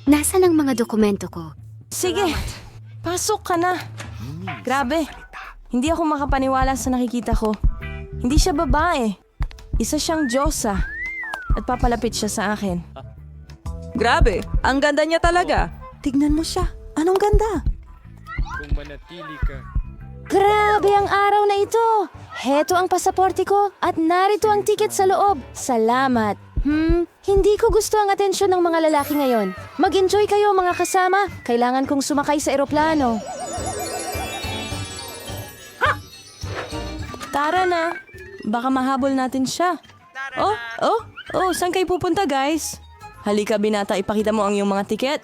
Nasaan ang mga dokumento ko? Sige, pasok ka na. Grabe, hindi ako makapaniwala sa nakikita ko. Hindi siya babae. Isa siyang Diyosa. At papalapit siya sa akin. Grabe, ang ganda niya talaga. Tignan mo siya. Anong ganda? Kung manatili ka. Grabe ang araw na ito! Heto ang pasaporte ko at narito ang tiket sa loob. Salamat. Hindi ko gusto ang atensyon ng mga lalaki ngayon. Mag-enjoy kayo mga kasama. Kailangan kong sumakay sa eroplano. Tara na. Baka mahabol natin siya. Oh, saan kayo pupunta guys? Halika binata, ipakita mo ang iyong mga tiket.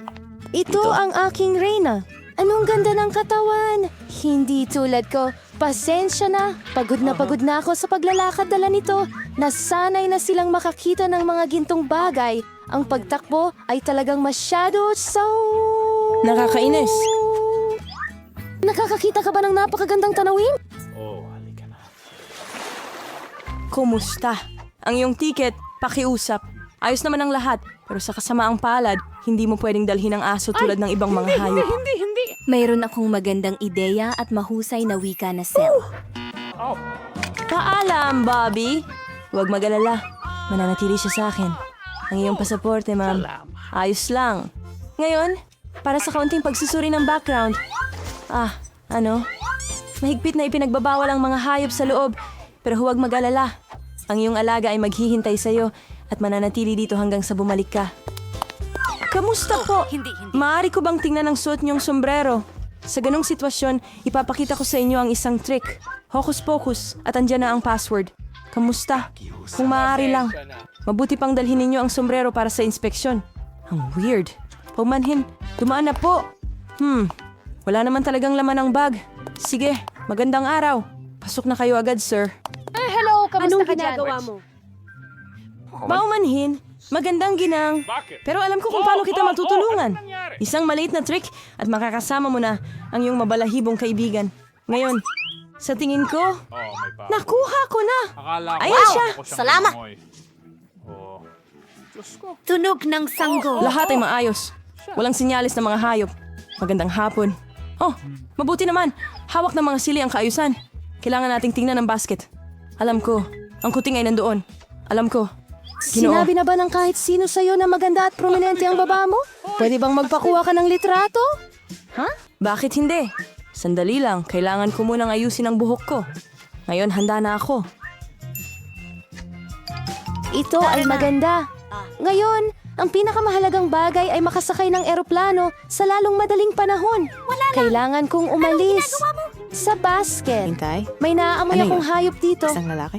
Ito ang aking reyna. Anong ganda ng katawan. Hindi tulad ko. Pasensya na. Pagod na ako sa paglalakad dala nito. Nasanay na silang makakita ng mga gintong bagay. Ang pagtakbo ay talagang masyado nakakainis. Nakakakita ka ba ng napakagandang tanawin? Halika na. Kumusta? Ang iyong tiket, pakiusap. Ayos naman ang lahat, pero sa kasamaang palad, hindi mo pwedeng dalhin ang aso tulad ng ibang mga hayop. Mayroon akong magandang ideya at mahusay na wika na Sel. Paalam, Bobby. Huwag mag-alala. Mananatili siya sa akin. Ang iyong pasaporte, ma'am. Ayos lang. Ngayon, para sa kaunting pagsusuri ng background. Mahigpit na ipinagbabawal ang mga hayop sa loob. Pero huwag mag-alala. Ang iyong alaga ay maghihintay sa'yo at mananatili dito hanggang sa bumalik ka. Kamusta po? Maaari ko bang tingnan ang suot niyong sombrero? Sa ganong sitwasyon, ipapakita ko sa inyo ang isang trick. Hocus pocus at andyan na ang password. Kamusta? Kung maaari lang, mabuti pang dalhin ninyo ang sombrero para sa inspeksyon. Ang weird. Paumanhin, dumaan na po. Wala naman talagang laman ang bag. Sige, magandang araw. Pasok na kayo agad, sir. Hello, kamusta Anong ka dyan? ginagawa mo? Paumanhin, magandang ginang. Pero alam ko kung paano kita matutulungan. Isang maliit na trick at makakasama mo na ang iyong mabalahibong kaibigan. Ngayon, sa tingin ko, May pa. nakuha ko na. Akala ko. Ayan siya. Ako siyang Salamat. lumangoy. Diyos ko. Tunog ng sanggo. Lahat ay maayos. Walang sinyalis ng mga hayop. Magandang hapon. Mabuti naman. Hawak ng mga sili ang kaayusan. Kailangan nating tingnan ang basket. Alam ko, ang kuting ay nandoon. Alam ko. Sinabi na ba ng kahit sino sa'yo na maganda at prominente ang baba mo? Pwede bang magpakuha ka ng litrato? Bakit hindi? Sandali lang, kailangan ko munang ayusin ang buhok ko. Ngayon, handa na ako. Ito ay maganda. Ngayon, ang pinakamahalagang bagay ay makasakay ng eroplano sa lalong madaling panahon. Kailangan kong umalis. Sa basket. Hintay? May naaamoy Ano akong yun? hayop dito. Isang lalaki?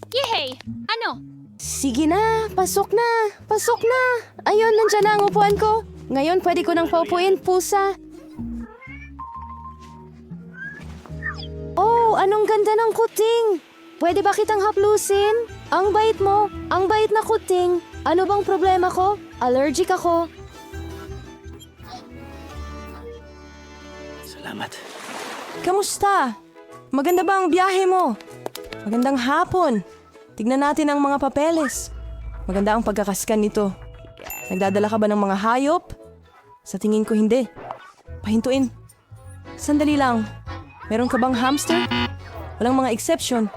Yehey! Ano? Sige na, pasok na, pasok na. Ayun, nandyan na ang upuan ko. Ngayon, pwede ko nang paupuin, pusa. Oh, anong ganda ng kuting. Pwede ba kitang haplusin? Ang bait mo, ang bait na kuting. Ano bang problema ko? Allergic ako. Salamat. Kamusta? Maganda ba ang biyahe mo? Magandang hapon. Tignan natin ang mga papeles. Maganda ang pagkakaskan nito. Nagdadala ka ba ng mga hayop? Sa tingin ko hindi. Pahintuin. Sandali lang. Meron ka bang hamster? Walang mga exception.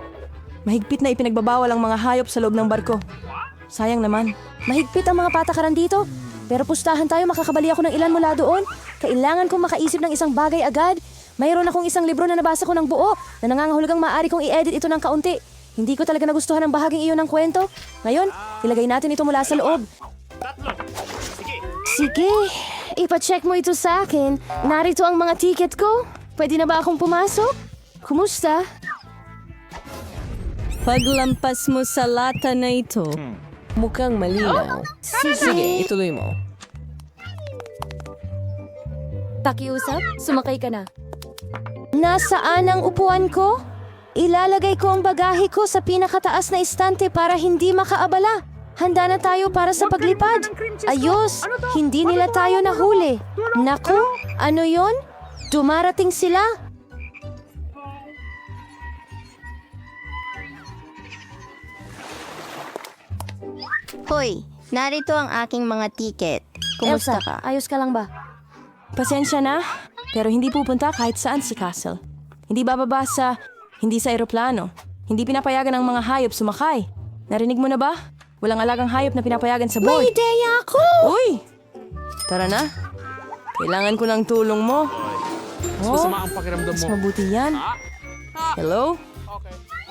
Mahigpit na ipinagbabawal ang mga hayop sa loob ng barko. Sayang naman. Mahigpit ang mga patakaran dito. Pero pustahan tayo, makakabali ako ng ilan mula doon. Kailangan kong makaisip ng isang bagay agad. Mayroon akong isang libro na nabasa ko ng buo na nangangahulugang maaari kong i-edit ito ng kaunti. Hindi ko talaga nagustuhan ang bahaging iyon ng kwento. Ngayon, ilagay natin ito mula sa loob. Sige, ipacheck mo ito sa akin. Narito ang mga ticket ko. Pwede na ba akong pumasok? Kumusta? Paglampas mo sa lata na ito, mukhang malinaw. Sige, ituloy mo. Pakiusap, sumakay ka na. Nasaan ang upuan ko? Ilalagay ko ang bagahe ko sa pinakataas na istante para hindi makaabala. Handa na tayo para sa paglipad. Ayos, hindi nila tayo nahuli. Naku, ano yon? Dumarating sila. Hoy, Narito ang aking mga tiket. Kumusta ka? ayos ka lang ba? Pasensya na, pero hindi pupunta kahit saan si Castle. Hindi bababa hindi sa eroplano. Hindi pinapayagan ang mga hayop sumakay. Narinig mo na ba? Walang alagang hayop na pinapayagan sa board. May ideya ako! Uy! Tara na. Kailangan ko ng tulong mo. Mas masama ang pakiramdam Mas mo. mabuti yan. Hello?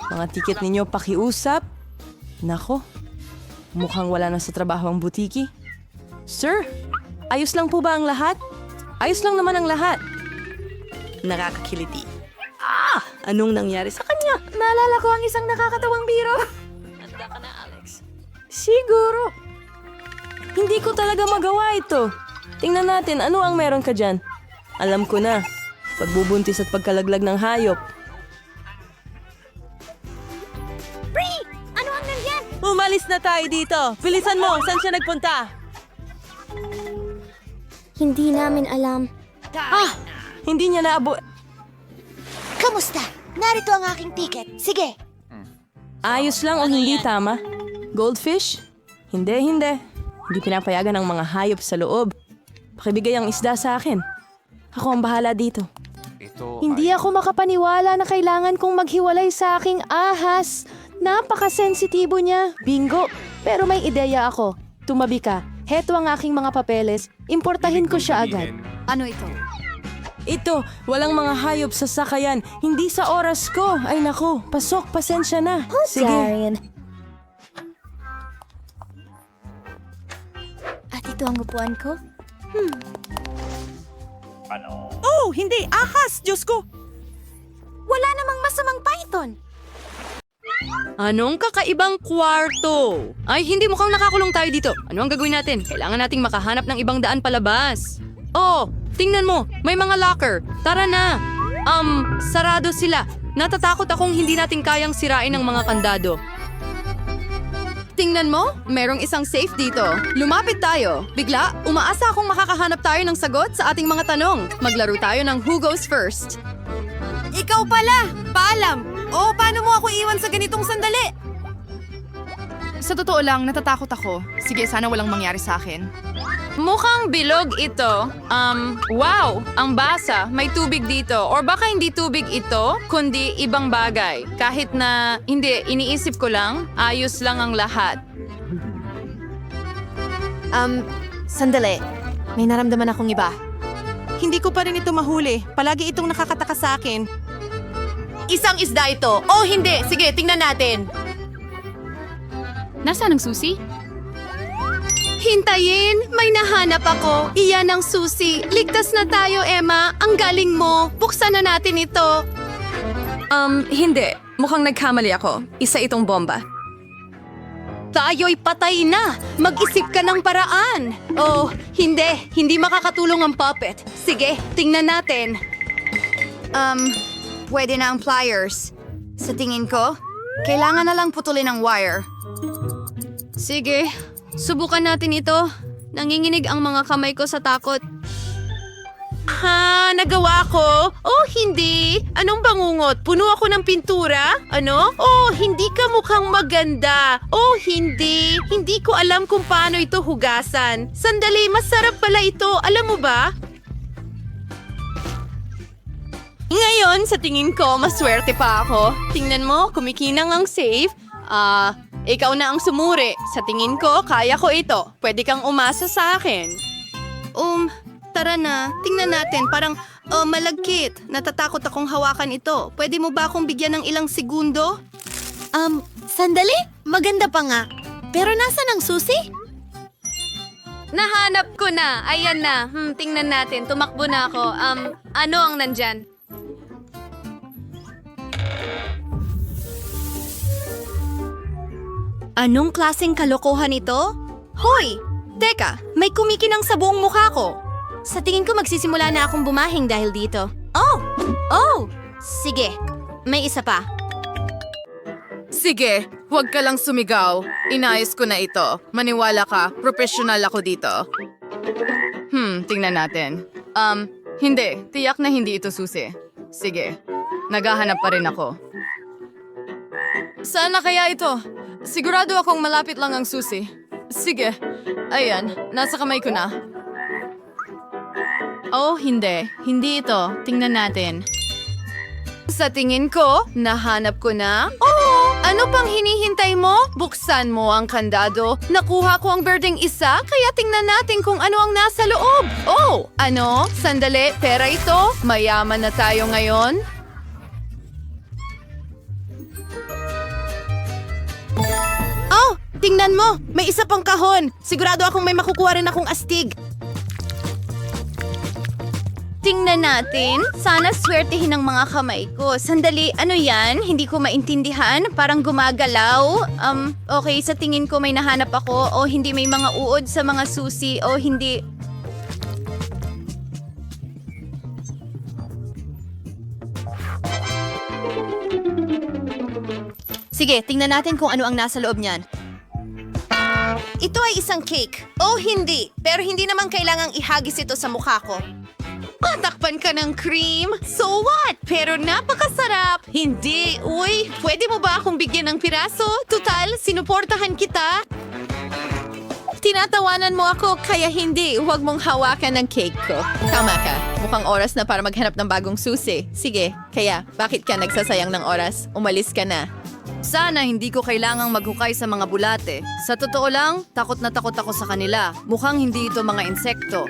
Mga tiket ninyo pakiusap? Nako, mukhang wala na sa trabaho ang butiki. Sir, ayos lang po ba ang lahat? Ayos lang naman ang lahat. Nakakakiliti. Anong nangyari sa kanya? Naalala ko ang isang nakakatawang biro. Siguro. Hindi ko talaga magawa ito. Tingnan natin ano ang meron ka dyan. Alam ko na. Pagbubuntis at pagkalaglag ng hayop. Ano ang nandyan? Umalis na tayo dito. Bilisan mo. Saan siya nagpunta? Hindi namin alam. Hindi niya naabo... Kamusta? Narito ang aking tiket. Sige. Ayos lang o hindi tama? Goldfish? Hindi. Hindi pinapayagan ng mga hayop sa loob. Pakibigay ang isda sa akin. Ako ang bahala dito. Ito Hindi ako makapaniwala na kailangan kong maghiwalay sa aking ahas. Napakasensitibo niya. Bingo! Pero may ideya ako. Tumabi ka. Heto ang aking mga papeles. Importahin ko siya agad. Ano ito? Ito, walang mga hayop sa sakayan. Hindi sa oras ko. Ay nako, pasok, pasensya na. Sige. Darian. At ito ang upuan ko? Oh, hindi! Ahas! Diyos ko! Wala namang masamang python. Anong kakaibang kwarto? Ay, hindi mukhang nakakulong tayo dito. Ano ang gagawin natin? Kailangan nating makahanap ng ibang daan palabas. Oh, tingnan mo. May mga locker. Tara na. Sarado sila. Natatakot akong hindi natin kayang sirain ang mga kandado. Tingnan mo, merong isang safe dito. Lumapit tayo. Bigla, umaasa akong makakahanap tayo ng sagot sa ating mga tanong. Maglaro tayo ng Who Goes First. Ikaw pala! Paalam! O, paano mo ako iwan sa ganitong sandali? Sa totoo lang, natatakot ako. Sige, sana walang mangyari sa akin. Mukhang bilog ito. Wow! Ang basa. May tubig dito. Or baka hindi tubig ito, kundi ibang bagay. Kahit na, hindi, iniisip ko lang, ayos lang ang lahat. Sandali. May naramdaman akong iba. Hindi ko pa rin ito mahuli. Palagi itong nakakataka sa akin. Isang isda ito. Oh, hindi. Sige, tingnan natin. Nasaan ang susi? Hintayin! May nahanap ako. Iyan ang susi. Ligtas na tayo, Emma. Ang galing mo. Buksan na natin ito. Hindi. Mukhang nagkamali ako. Isa itong bomba. Tayo'y patay na! Mag-isip ka ng paraan! Oh, hindi. Hindi makakatulong ang puppet. Sige, tingnan natin. Pwede na ang pliers. Sa tingin ko, kailangan na lang putulin ang wire. Sige, subukan natin ito. Nanginginig ang mga kamay ko sa takot. Ha, nagawa ko? Oh, hindi. Anong bangungot? Puno ako ng pintura? Ano? Oh, hindi ka mukhang maganda. Oh, hindi. Hindi ko alam kung paano ito hugasan. Sandali, masarap pala ito. Alam mo ba? Ngayon, sa tingin ko, maswerte pa ako. Tingnan mo, kumikinang ang safe. Ikaw na ang sumuri. Sa tingin ko, kaya ko ito. Pwede kang umasa sa akin. Tara na. Tingnan natin. Parang, malagkit. Natatakot akong hawakan ito. Pwede mo ba akong bigyan ng ilang segundo? Sandali? Maganda pa nga. Pero nasan ang susi? Nahanap ko na. Ayan na. Tingnan natin. Tumakbo na ako. Ano ang nandyan? Anong klaseng kalokohan ito? Hoy! Teka, may kumikinang sa buong mukha ko. Sa tingin ko magsisimula na akong bumahing dahil dito. Oh! Sige, may isa pa. Sige, huwag ka lang sumigaw. Inayos ko na ito. Maniwala ka, professional ako dito. Tingnan natin. Hindi. Tiyak na hindi ito susi. Sige, naghahanap pa rin ako. Saan na kaya ito? Sigurado akong malapit lang ang susi. Sige. Ayan, nasa kamay ko na. Oh, hindi. Hindi ito. Tingnan natin. Sa tingin ko, nahanap ko na. Oo! Ano pang hinihintay mo? Buksan mo ang kandado. Nakuha ko ang berdeng isa, kaya tingnan natin kung ano ang nasa loob. Oh! Ano? Sandali, pera ito? Mayaman na tayo ngayon? Oh! Tingnan mo! May isa pang kahon! Sigurado akong may makukuha rin akong astig. Tingnan natin. Sana swertehin ang mga kamay ko. Sandali, ano yan? Hindi ko maintindihan. Parang gumagalaw. Okay, sa tingin ko may nahanap ako. O hindi may mga uod sa mga susi. O hindi... Sige, tingnan natin kung ano ang nasa loob niyan. Ito ay isang cake. Oh, hindi. Pero hindi naman kailangang ihagis ito sa mukha ko. Patakpan ka ng cream? So what? Pero napakasarap! Hindi! Uy, pwede mo ba akong bigyan ng piraso? Tutal, sinuportahan kita. Tinatawanan mo ako, kaya hindi. Huwag mong hawakan ng cake ko. Tama ka. Mukhang oras na para maghanap ng bagong susi. Sige, kaya bakit ka nagsasayang ng oras? Umalis ka na. Sana hindi ko kailangang maghukay sa mga bulate. Sa totoo lang, takot na takot ako sa kanila. Mukhang hindi ito mga insekto.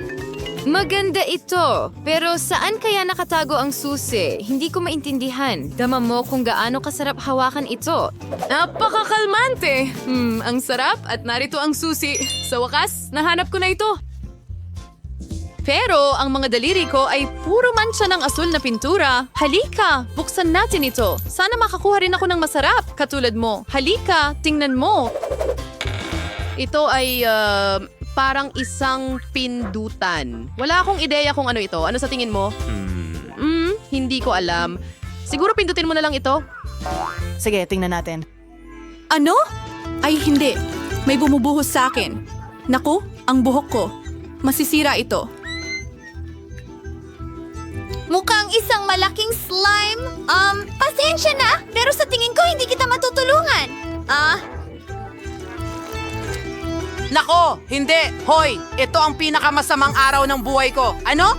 Maganda ito. Pero saan kaya nakatago ang susi? Hindi ko maintindihan. Dama mo kung gaano kasarap hawakan ito. Napakakalmante! Ang sarap at narito ang susi. Sa wakas, nahanap ko na ito. Pero ang mga daliri ko ay puro mancha ng asul na pintura. Halika, buksan natin ito. Sana makakuha rin ako ng masarap, katulad mo. Halika, tingnan mo. Ito ay parang isang pindutan. Wala akong ideya kung ano ito. Ano sa tingin mo? Hindi ko alam. Siguro pindutin mo na lang ito. Sige, tingnan natin. Ano? Ay, hindi. May bumubuhos sa akin. Naku, ang buhok ko. Masisira ito. Mukhang isang malaking slime. Pasensya na, pero sa tingin ko hindi kita matutulungan. Nako, hindi. Hoy, ito ang pinakamasamang araw ng buhay ko. Ano?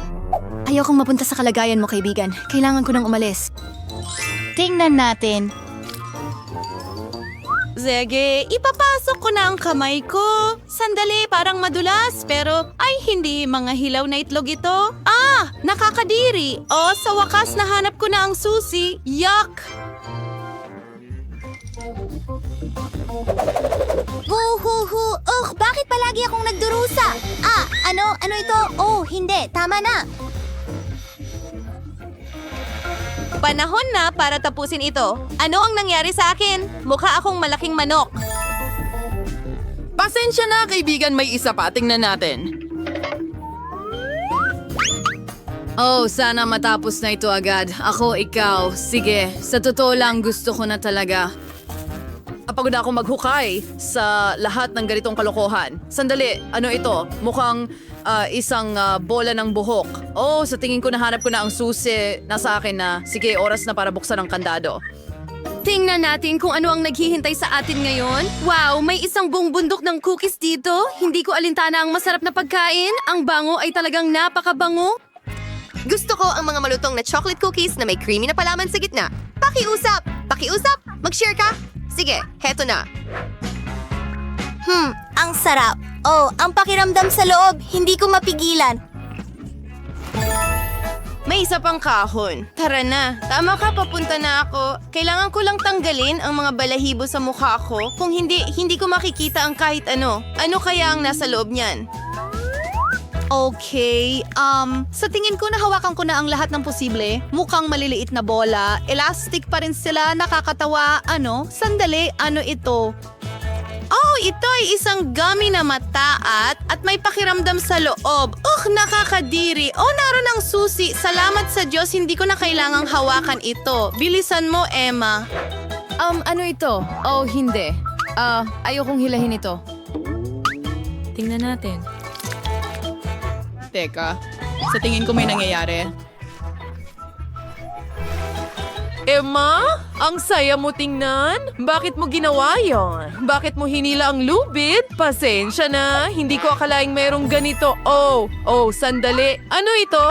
Ayokong mapunta sa kalagayan mo, kaibigan. Kailangan ko nang umalis. Tingnan natin. Sige, ipapasok ko na ang kamay ko. Sandali, parang madulas, pero ay hindi, mga hilaw na itlog ito. Nakakadiri. Sa wakas nahanap ko na ang susi. Yuck! Bakit palagi akong nagdurusa? Ano ito? Oh, hindi. Tama na. Panahon na para tapusin ito. Ano ang nangyari sa akin? Mukha akong malaking manok. Pasensya na, kaibigan. May isa pa. Tingnan natin. Oh, sana matapos na ito agad. Ako, ikaw. Sige, sa totoo lang gusto ko na talaga. Pagod ako maghukay sa lahat ng ganitong kalokohan. Sandali, ano ito? Mukhang isang bola ng buhok. Oh, sa tingin ko nahanap ko na ang susi. Nasa akin na. Sige, oras na para buksan ang kandado. Tingnan natin kung ano ang naghihintay sa atin ngayon. Wow, may isang buong bundok ng cookies dito. Hindi ko alintana ang masarap na pagkain. Ang bango ay talagang napakabango. Gusto ko ang mga malutong na chocolate cookies na may creamy na palaman sa gitna. Pakiusap! Pakiusap! Mag-share ka! Sige, heto na. Ang sarap. Oh, ang pakiramdam sa loob. Hindi ko mapigilan. May isa pang kahon. Tara na. Tama ka, papunta na ako. Kailangan ko lang tanggalin ang mga balahibo sa mukha ko. Kung hindi ko makikita ang kahit ano. Ano kaya ang nasa loob niyan? Okay, sa tingin ko nahawakan ko na ang lahat ng posible. Mukhang maliliit na bola. Elastic pa rin sila, nakakatawa. Sandali, ano ito? Oh, ito ay isang gummy na mataat at may pakiramdam sa loob. Nakakadiri. Naroon ang susi. Salamat sa Diyos, hindi ko na kailangang hawakan ito. Bilisan mo, Emma. Ano ito? Oh, hindi. Ayokong hilahin ito. Tingnan natin. Teka, sa tingin ko may nangyayari. Emma? Ang saya mo tingnan. Bakit mo ginawa yon? Bakit mo hinila ang lubid? Pasensya na. Hindi ko akalaing mayroong ganito. Oh, sandali. Ano ito?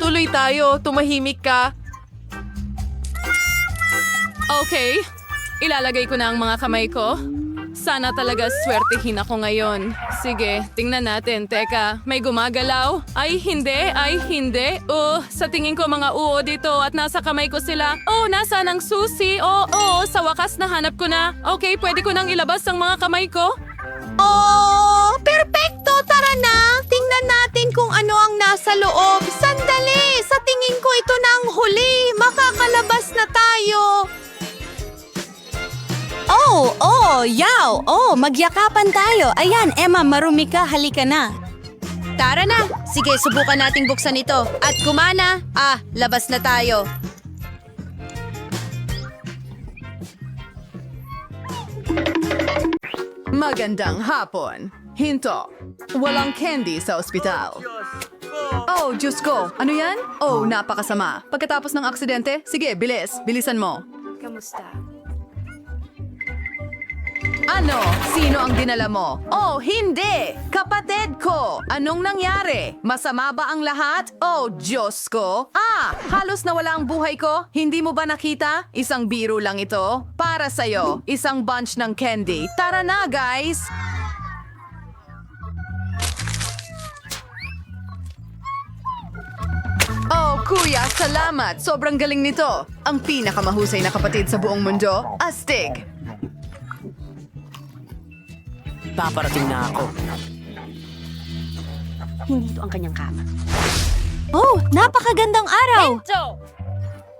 Tuloy tayo. Tumahimik ka. Okay, ilalagay ko na ang mga kamay ko. Sana talaga swertihin ako ngayon. Sige, tingnan natin. Teka, may gumagalaw? Ay, hindi. Sa tingin ko mga uo dito at nasa kamay ko sila. Nasaan ang susi? Sa wakas nahanap ko na. Okay, pwede ko nang ilabas ang mga kamay ko. Oh, perfecto! Tara na! Tingnan natin kung ano ang nasa loob. Sandali! Sa tingin ko ito na ang huli. Makakalabas na tayo. Magyakapan tayo. Ayan, Emma, marumi ka. Halika na. Tara na. Sige, subukan nating buksan ito. At kumana. Labas na tayo. Magandang hapon. Hinto. Walang candy sa ospital. Oh, Diyos ko. Ano yan? Oh, napakasama. Pagkatapos ng aksidente, sige, bilisan mo. Ano? Sino ang dinala mo? Oh, hindi! Kapatid ko! Anong nangyari? Masama ba ang lahat? Oh, Diyos ko! Halos nawala ang buhay ko. Hindi mo ba nakita? Isang biro lang ito. Para sa'yo, isang bunch ng candy. Tara na, guys! Oh, kuya, salamat! Sobrang galing nito. Ang pinakamahusay na kapatid sa buong mundo. Astig! Paparating na ako. Oh, napakagandang araw.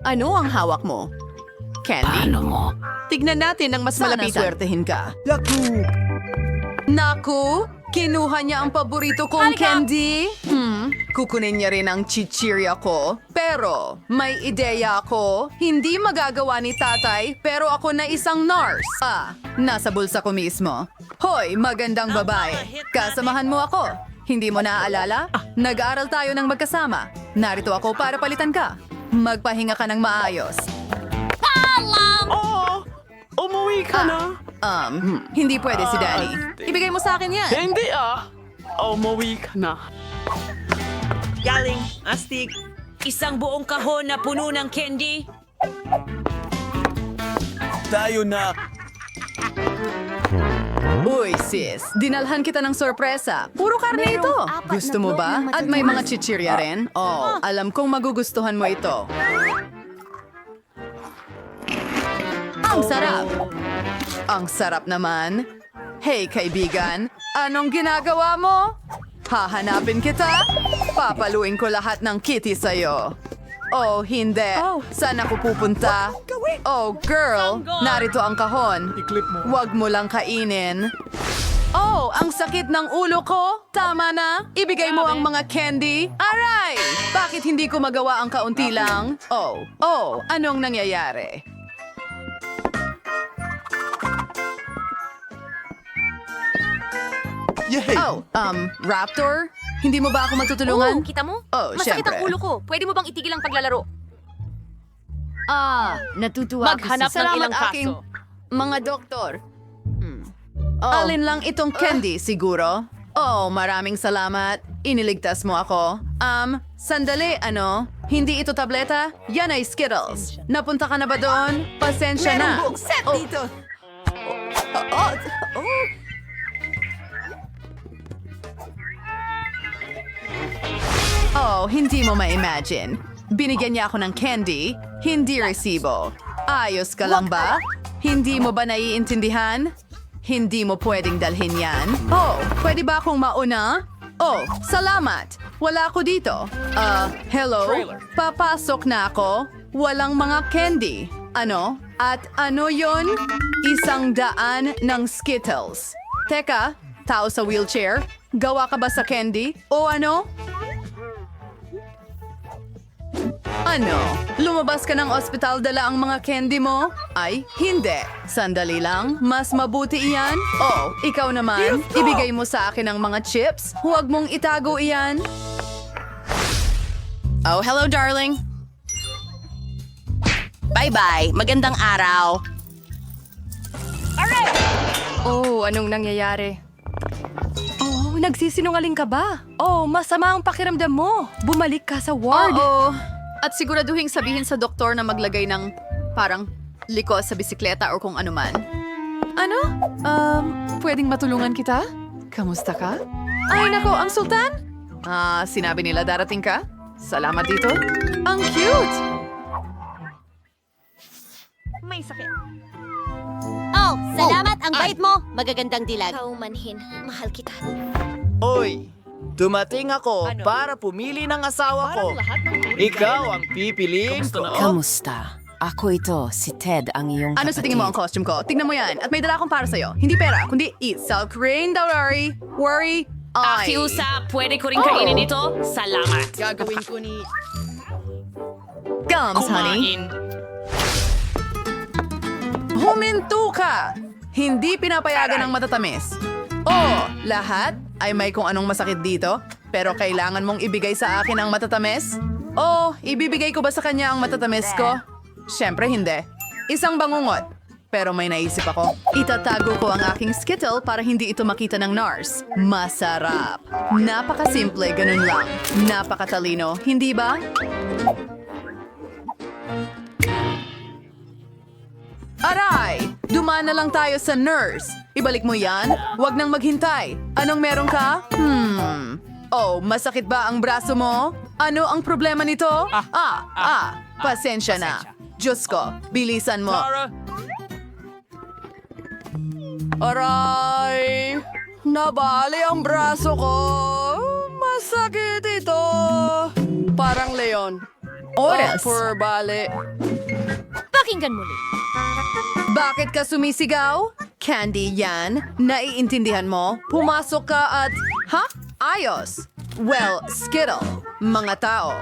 Ano ang hawak mo? Candy? Ano mo? Tignan natin ng mas malapit. Swertehin ka. Naku! Kinuha niya ang paborito kong candy? Kukunin niya rin ang chichirya ko. Pero, may ideya ako. Hindi magagawa ni tatay, pero ako na isang nurse. Nasa bulsa ko mismo. Hoy, magandang babae. Kasamahan mo ako. Hindi mo naaalala? Nag-aaral tayo ng magkasama. Narito ako para palitan ka. Magpahinga ka ng maayos. Umuwi ka na? Hindi pwede si Danny. Ibigay mo sa akin yan. Hindi umuwi ka na. Galing, astig. Isang buong kahon na puno ng candy. Tayo na. Uy, sis, dinalhan kita ng sorpresa. Puro karne ito. Gusto mo ba? At may mga chichirya rin? Oh, alam kong magugustuhan mo ito. Ang sarap! Ang sarap naman. Hey, kaibigan, anong ginagawa mo? Hahanapin kita? Papaluin ko lahat ng kitty sa'yo. Oh, hindi. Saan ako pupunta? Oh, girl, narito ang kahon. Huwag mo lang kainin. Oh, ang sakit ng ulo ko. Tama na. Ibigay mo ang mga candy. Aray! Bakit hindi ko magawa ang kaunti lang? Oh, anong nangyayari? Raptor? Hindi mo ba ako matutulungan? Kita mo? Oh, Masakit syempre. ang ulo ko. Pwede mo bang itigil ang paglalaro? Natutuwa Maghanap ng ilang aking kaso. mga doktor. Alin lang itong candy, siguro? Oh, maraming salamat. Iniligtas mo ako. Sandali, ano? Hindi ito tableta? Yan ay Skittles. Napunta ka na ba doon? Pasensya na. set dito. Oh, hindi mo ma-imagine. Binigyan niya ako ng candy, hindi resibo. Ayos ka lang ba? Hindi mo ba naiintindihan? Hindi mo pwedeng dalhin yan. Oh, pwede ba akong mauna? Oh, salamat. Wala ako dito. Hello? Papasok na ako. Walang mga candy. Ano? At ano yon? 100 ng Skittles. Teka, tao sa wheelchair? Gawa ka ba sa candy? O ano? Ano? Lumabas ka ng ospital dala ang mga candy mo? Ay, hindi. Sandali lang. Mas mabuti iyan. Oh, ikaw naman. Ibigay mo sa akin ang mga chips. Huwag mong itago iyan. Oh, hello, darling. Bye-bye. Magandang araw. Oh, anong nangyayari? Oh, nagsisinungaling ka ba? Oh, masama ang pakiramdam mo. Bumalik ka sa ward. Oo. At siguraduhin sabihin sa doktor na maglagay ng parang liko sa bisikleta o kung ano man. Ano? Pwedeng matulungan kita? Kamusta ka? Ay, nako, ang sultan? Sinabi nila darating ka? Salamat dito. Ang cute! Oh, salamat! Ang bait mo! Magagandang dilag. Kaumanhin. Mahal kita. Hoy, dumating ako para pumili ng asawa ko. Ikaw ang pipiliin ko. Kamusta? Ako ito, si Ted, ang iyong Ano sa tingin mo ang costume ko? Tingnan mo yan. At may dala akong para sa'yo. Hindi pera, kundi self-cream, don't worry. Pakiusap, pwede ko rin kainin ito? Salamat. Gagawin ko ni... Gums, honey. Huminto ka! Hindi pinapayagan ng matatamis. Oh, lahat ay may kung anong masakit dito, pero kailangan mong ibigay sa akin ang matatamis? Oh, ibibigay ko ba sa kanya ang matatamis ko? Siyempre hindi. Isang bangungot. Pero may naisip ako. Itatago ko ang aking Skittle para hindi ito makita ng NARS. Masarap. Napakasimple, ganun lang. Napakatalino, hindi ba? Aray! Dumaan na lang tayo sa nurse. Ibalik mo yan. Huwag nang maghintay. Anong meron ka? Oh, masakit ba ang braso mo? Ano ang problema nito? Pasensya na. Diyos ko, bilisan mo. Aray! Nabali ang braso ko. Masakit ito. Parang leon. Oras. Bali. Pakinggan muli. Bakit ka sumisigaw? Candy yan. Naiintindihan mo? Pumasok ka at... Ha? Ayos. Well, Skittle. Mga tao.